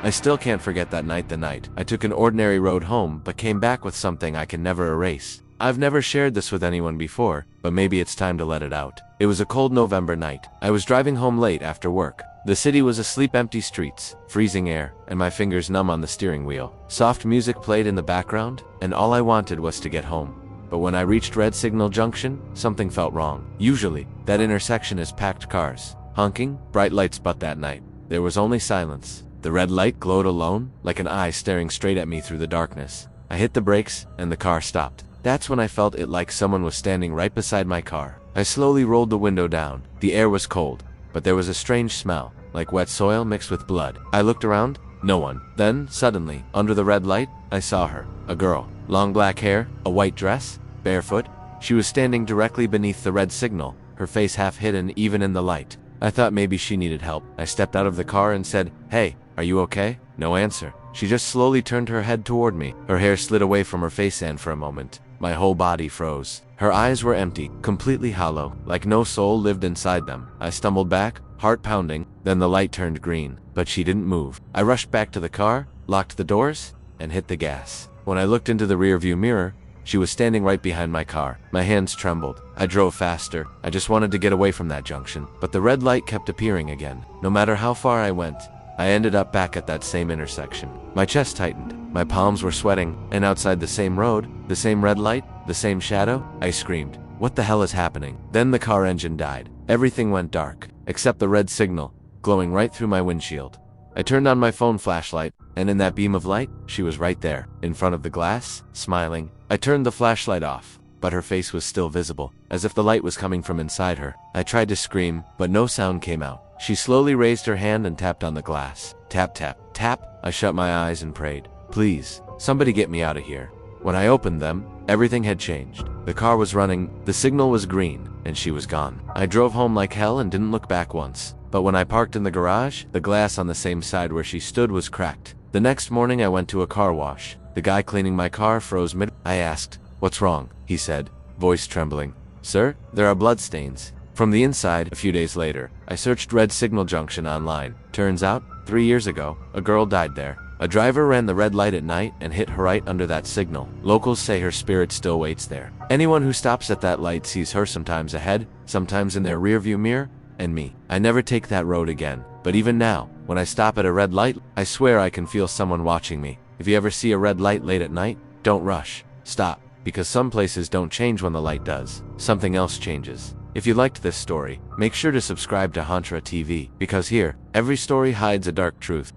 I still can't forget that night. The night I took an ordinary road home, but came back with something I can never erase. I've never shared this with anyone before, but maybe it's time to let it out. It was a cold November night. I was driving home late after work. The city was asleep, empty streets, freezing air, and my fingers numb on the steering wheel. Soft music played in the background, and all I wanted was to get home. But when I reached Red Signal Junction, something felt wrong. Usually, that intersection is packed cars, honking, bright lights, but that night, there was only silence. The red light glowed alone, like an eye staring straight at me through the darkness. I hit the brakes, and the car stopped. That's when I felt it, like someone was standing right beside my car. I slowly rolled the window down. The air was cold, but there was a strange smell, like wet soil mixed with blood. I looked around, no one. Then, suddenly, under the red light, I saw her. A girl. Long black hair, a white dress, barefoot. She was standing directly beneath the red signal, her face half hidden even in the light. I thought maybe she needed help. I stepped out of the car and said, "Hey, are you okay?" No answer. She just slowly turned her head toward me. Her hair slid away from her face, and for a moment, my whole body froze. Her eyes were empty, completely hollow, like no soul lived inside them. I stumbled back, heart pounding, then the light turned green, but she didn't move. I rushed back to the car, locked the doors, and hit the gas. When I looked into the rearview mirror, she was standing right behind my car. My hands trembled. I drove faster. I just wanted to get away from that junction. But the red light kept appearing again. No matter how far I went, I ended up back at that same intersection. My chest tightened. My palms were sweating. And outside the same road, the same red light, the same shadow, I screamed, "What the hell is happening?" Then the car engine died. Everything went dark, except the red signal, glowing right through my windshield. I turned on my phone flashlight, and in that beam of light, she was right there, in front of the glass, smiling. I turned the flashlight off, but her face was still visible, as if the light was coming from inside her. I tried to scream, but no sound came out. She slowly raised her hand and tapped on the glass. Tap, tap, tap. I shut my eyes and prayed, "Please, somebody get me out of here." When I opened them, everything had changed. The car was running, the signal was green, and she was gone. I drove home like hell and didn't look back once. But when I parked in the garage, the glass on the same side where she stood was cracked. The next morning I went to a car wash. The guy cleaning my car froze mid. I asked, "What's wrong?" He said, voice trembling, "Sir, there are bloodstains." From the inside, a few days later, I searched Red Signal Junction online. Turns out, 3 years ago, a girl died there. A driver ran the red light at night and hit her right under that signal. Locals say her spirit still waits there. Anyone who stops at that light sees her, sometimes ahead, sometimes in their rearview mirror, and me. I never take that road again. But even now, when I stop at a red light, I swear I can feel someone watching me. If you ever see a red light late at night, don't rush. Stop. Because some places don't change when the light does. Something else changes. If you liked this story, make sure to subscribe to Hauntra TV, because here, every story hides a dark truth.